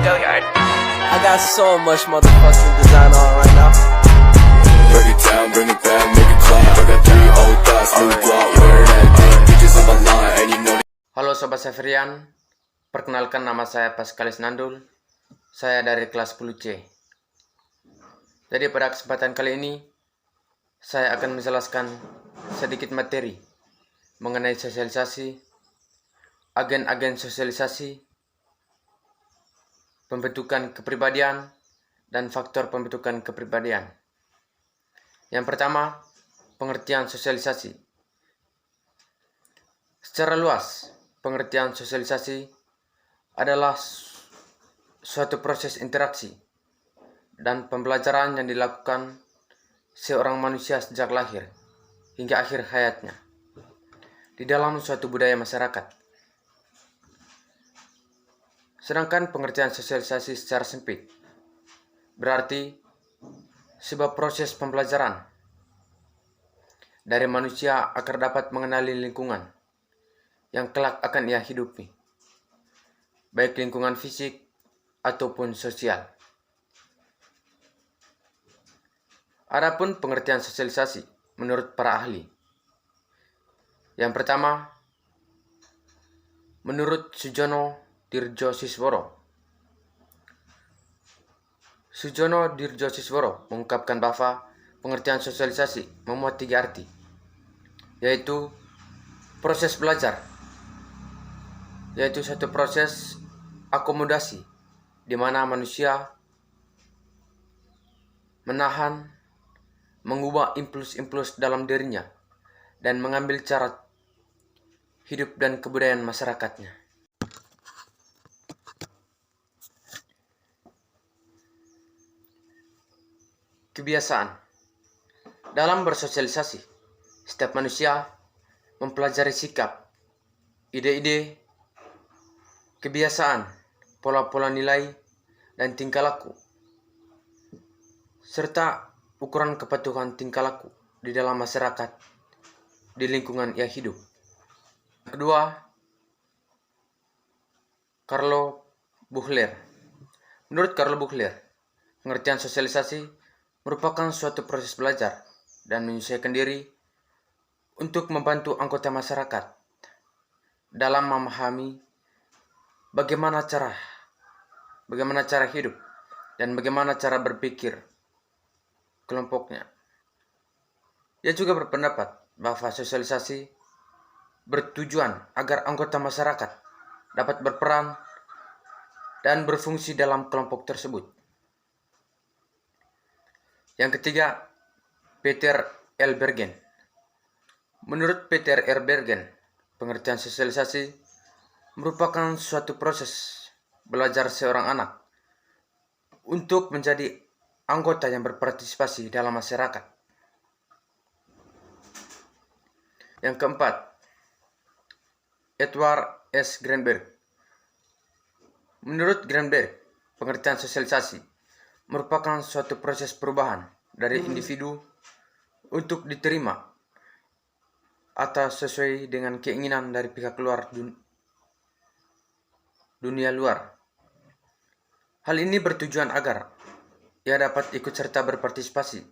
Gilliard. I got so much motherfucking design on right now. Break it down, bring it back, make it clap. I got 3 old thoughts, new block, where that thing. Bitches on my line, and you know. Halo Sobat Severian, perkenalkan nama saya Pascalis Nandul. Saya dari kelas 10C. Jadi pada kesempatan kali ini, saya akan menjelaskan sedikit materi mengenai sosialisasi, agen-agen sosialisasi, pembentukan kepribadian, dan faktor pembentukan kepribadian. Yang pertama, pengertian sosialisasi. Secara luas, pengertian sosialisasi adalah suatu proses interaksi dan pembelajaran yang dilakukan seorang manusia sejak lahir hingga akhir hayatnya di dalam suatu budaya masyarakat. Sedangkan pengertian sosialisasi secara sempit berarti sebuah proses pembelajaran dari manusia agar dapat mengenali lingkungan yang kelak akan ia hidupi, baik lingkungan fisik ataupun sosial. Adapun pengertian sosialisasi menurut para ahli. Yang pertama, menurut Sujono Dirjosisworo. Sujono Dirjosisworo mengungkapkan bahwa pengertian sosialisasi memuat 3 arti, yaitu proses belajar, yaitu satu proses akomodasi di mana manusia menahan, mengubah impuls-impuls dalam dirinya dan mengambil cara hidup dan kebudayaan masyarakatnya. Kebiasaan. Dalam bersosialisasi, setiap manusia mempelajari sikap, ide-ide, kebiasaan, pola-pola nilai, dan tingkah laku, serta ukuran kepatuhan tingkah laku di dalam masyarakat, di lingkungan ia hidup. Kedua, Carlo Buchler. Menurut Carlo Buchler, pengertian sosialisasi merupakan suatu proses belajar dan menyesuaikan diri untuk membantu anggota masyarakat dalam memahami bagaimana cara hidup dan bagaimana cara berpikir kelompoknya. Ia juga berpendapat bahwa sosialisasi bertujuan agar anggota masyarakat dapat berperan dan berfungsi dalam kelompok tersebut. Yang ketiga, Peter L. Bergen. Menurut Peter R. Bergen, pengertian sosialisasi merupakan suatu proses belajar seorang anak untuk menjadi anggota yang berpartisipasi dalam masyarakat. Yang keempat, Edward S. Greenberg. Menurut Greenberg, pengertian sosialisasi merupakan suatu proses perubahan dari individu untuk diterima atau sesuai dengan keinginan dari pihak luar dunia luar. Hal ini bertujuan agar ia dapat ikut serta berpartisipasi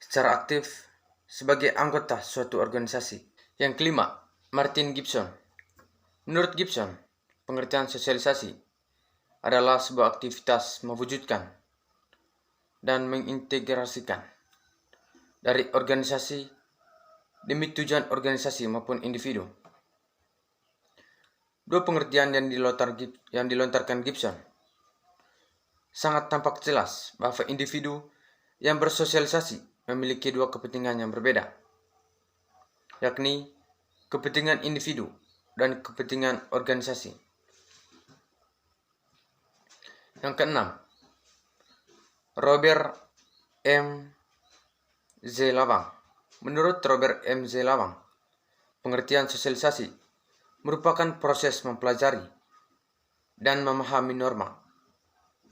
secara aktif sebagai anggota suatu organisasi. Yang kelima, Martin Gibson. Menurut Gibson, pengertian sosialisasi adalah sebuah aktivitas mewujudkan dan mengintegrasikan dari organisasi demi tujuan organisasi maupun individu. Dua pengertian yang dilontarkan Gibson sangat tampak jelas bahwa individu yang bersosialisasi memiliki 2 kepentingan yang berbeda, yakni kepentingan individu dan kepentingan organisasi. Yang keenam, Robert M. Z. Lawang. Menurut Robert M. Z. Lawang, pengertian sosialisasi merupakan proses mempelajari dan memahami norma,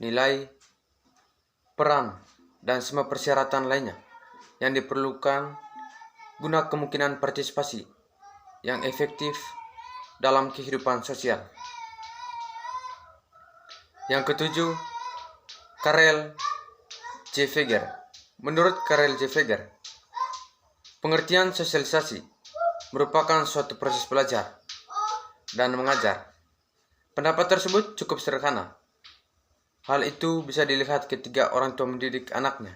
nilai, peran, dan semua persyaratan lainnya yang diperlukan guna kemungkinan partisipasi yang efektif dalam kehidupan sosial. Yang ketujuh, Karel J. Veger. Menurut Karel J. Veger, pengertian sosialisasi merupakan suatu proses belajar dan mengajar. Pendapat tersebut cukup sederhana. Hal itu bisa dilihat ketika orang tua mendidik anaknya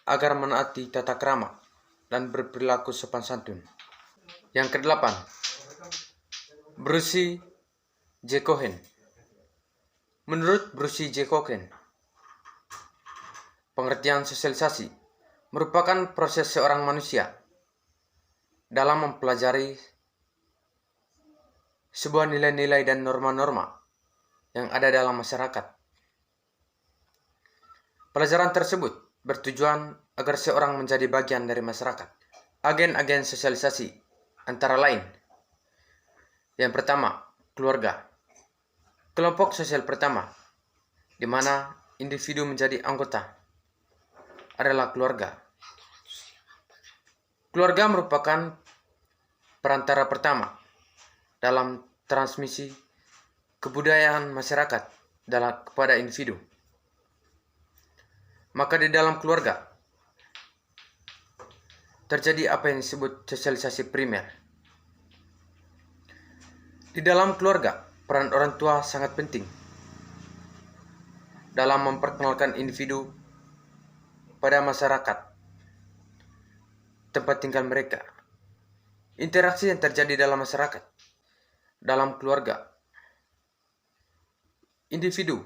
agar menaati tata krama dan berperilaku sopan santun. Yang kedelapan, Bruce J. Cohen. Menurut Bruce J. Cohen, pengertian sosialisasi merupakan proses seorang manusia dalam mempelajari sebuah nilai-nilai dan norma-norma yang ada dalam masyarakat. Pelajaran tersebut bertujuan agar seorang menjadi bagian dari masyarakat. Agen-agen sosialisasi antara lain: yang pertama, keluarga. Kelompok sosial pertama, di mana individu menjadi anggota, adalah keluarga. Keluarga merupakan perantara pertama dalam transmisi kebudayaan masyarakat kepada individu. Maka di dalam keluarga terjadi apa yang disebut sosialisasi primer. Di dalam keluarga, peran orang tua sangat penting dalam memperkenalkan individu pada masyarakat tempat tinggal mereka. Interaksi yang terjadi dalam masyarakat, dalam keluarga, individu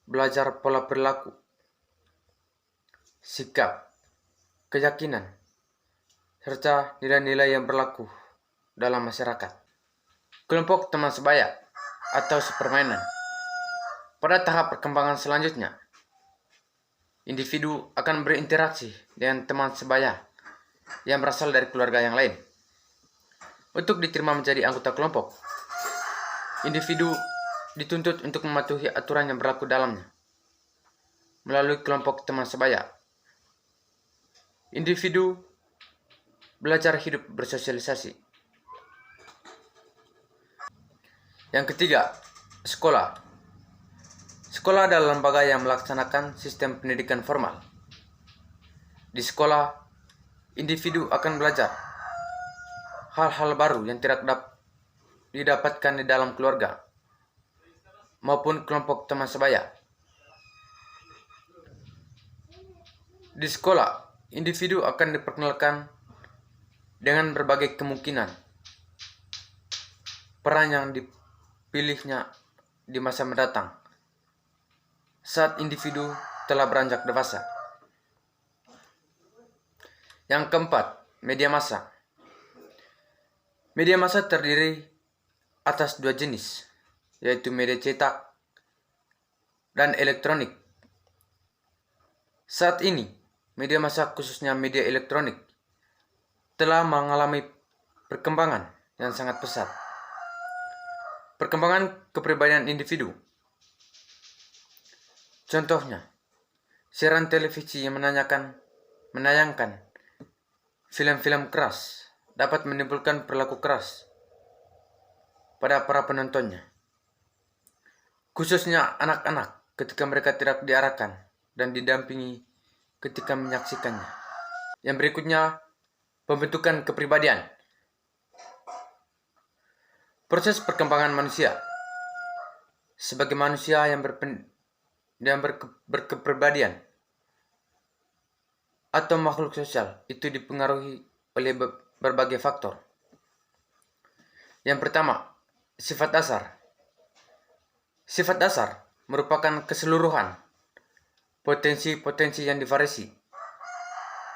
belajar pola perilaku, sikap, keyakinan, serta nilai-nilai yang berlaku dalam masyarakat. Kelompok teman sebaya atau sepermainan. Pada tahap perkembangan selanjutnya, individu akan berinteraksi dengan teman sebaya yang berasal dari keluarga yang lain. Untuk diterima menjadi anggota kelompok, individu dituntut untuk mematuhi aturan yang berlaku dalamnya. Melalui kelompok teman sebaya, individu belajar hidup bersosialisasi. Yang ketiga, sekolah. Sekolah adalah lembaga yang melaksanakan sistem pendidikan formal. Di sekolah, individu akan belajar hal-hal baru yang tidak didapatkan di dalam keluarga maupun kelompok teman sebaya. Di sekolah, individu akan diperkenalkan dengan berbagai kemungkinan peran yang dipilihnya di masa mendatang saat individu telah beranjak dewasa. Yang keempat, media massa. Media massa terdiri atas dua jenis, yaitu media cetak dan elektronik. Saat ini, media massa khususnya media elektronik telah mengalami perkembangan yang sangat pesat. Perkembangan kepribadian individu. Contohnya, siaran televisi yang menayangkan film-film keras dapat menimbulkan perilaku keras pada para penontonnya, khususnya anak-anak ketika mereka tidak diarahkan dan didampingi ketika menyaksikannya. Yang berikutnya, pembentukan kepribadian. Proses perkembangan manusia sebagai manusia yang berkepribadian atau makhluk sosial itu dipengaruhi oleh berbagai faktor. Yang pertama, sifat dasar. Sifat dasar merupakan keseluruhan potensi-potensi yang divarisi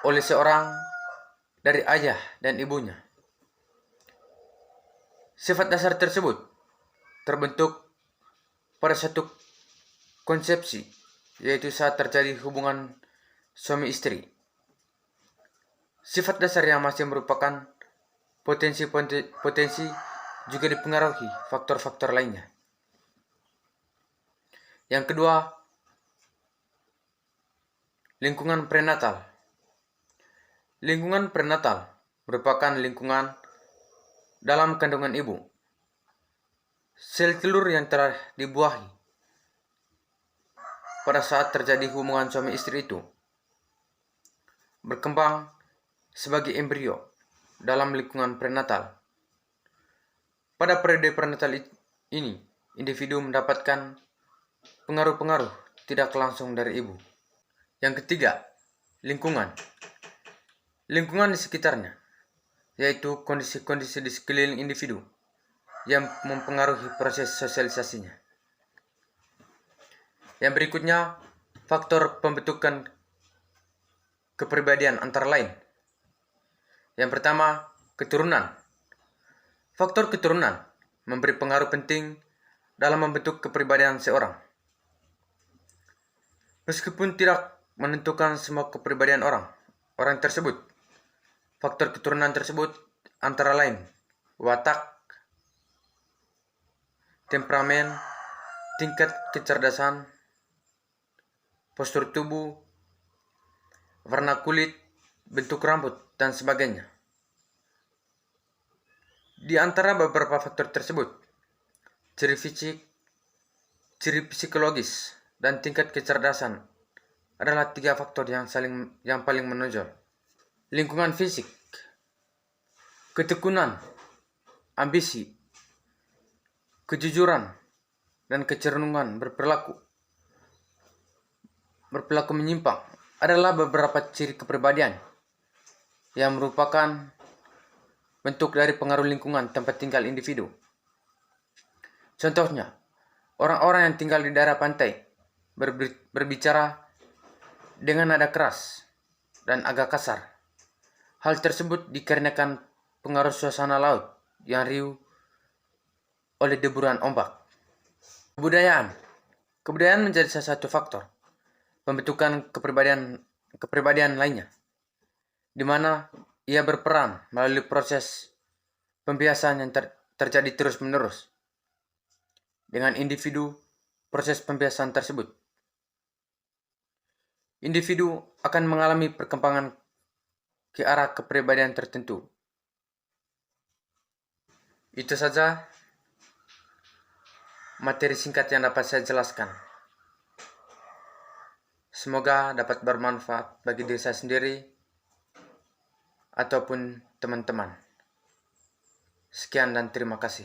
oleh seorang dari ayah dan ibunya. Sifat dasar tersebut terbentuk pada satu konsepsi, yaitu saat terjadi hubungan suami istri. Sifat dasar yang masih merupakan potensi juga dipengaruhi faktor-faktor lainnya. Yang kedua, lingkungan prenatal. Lingkungan prenatal merupakan lingkungan dalam kandungan ibu, Sel telur yang telah dibuahi pada saat terjadi hubungan suami istri itu berkembang sebagai embrio dalam lingkungan prenatal. Pada periode prenatal ini, individu mendapatkan pengaruh-pengaruh tidak langsung dari ibu. Yang ketiga, lingkungan. Lingkungan di sekitarnya, yaitu kondisi-kondisi di sekeliling individu yang mempengaruhi proses sosialisasinya. Yang berikutnya, faktor pembentukan kepribadian antara lain. Yang pertama, keturunan. Faktor keturunan memberi pengaruh penting dalam membentuk kepribadian seorang. Meskipun tidak menentukan semua kepribadian orang tersebut, faktor keturunan tersebut antara lain watak, temperamen, tingkat kecerdasan, postur tubuh, warna kulit, bentuk rambut, dan sebagainya. Di antara beberapa faktor tersebut, ciri fisik, ciri psikologis, dan tingkat kecerdasan adalah 3 faktor yang paling menonjol. Lingkungan fisik, ketekunan, ambisi, kejujuran, dan kecenderungan berperilaku menyimpang adalah beberapa ciri kepribadian yang merupakan bentuk dari pengaruh lingkungan tempat tinggal individu. Contohnya, orang-orang yang tinggal di daerah pantai berbicara dengan nada keras dan agak kasar. Hal tersebut dikarenakan pengaruh suasana laut yang riuh oleh deburan ombak. Kebudayaan menjadi salah satu faktor pembentukan kepribadian lainnya, di mana ia berperan melalui proses pembiasaan yang terjadi terus-menerus. Dengan individu, proses pembiasaan tersebut, individu akan mengalami perkembangan ke arah kepribadian tertentu. Itu saja materi singkat yang dapat saya jelaskan. Semoga dapat bermanfaat bagi diri saya sendiri ataupun teman-teman. Sekian dan terima kasih.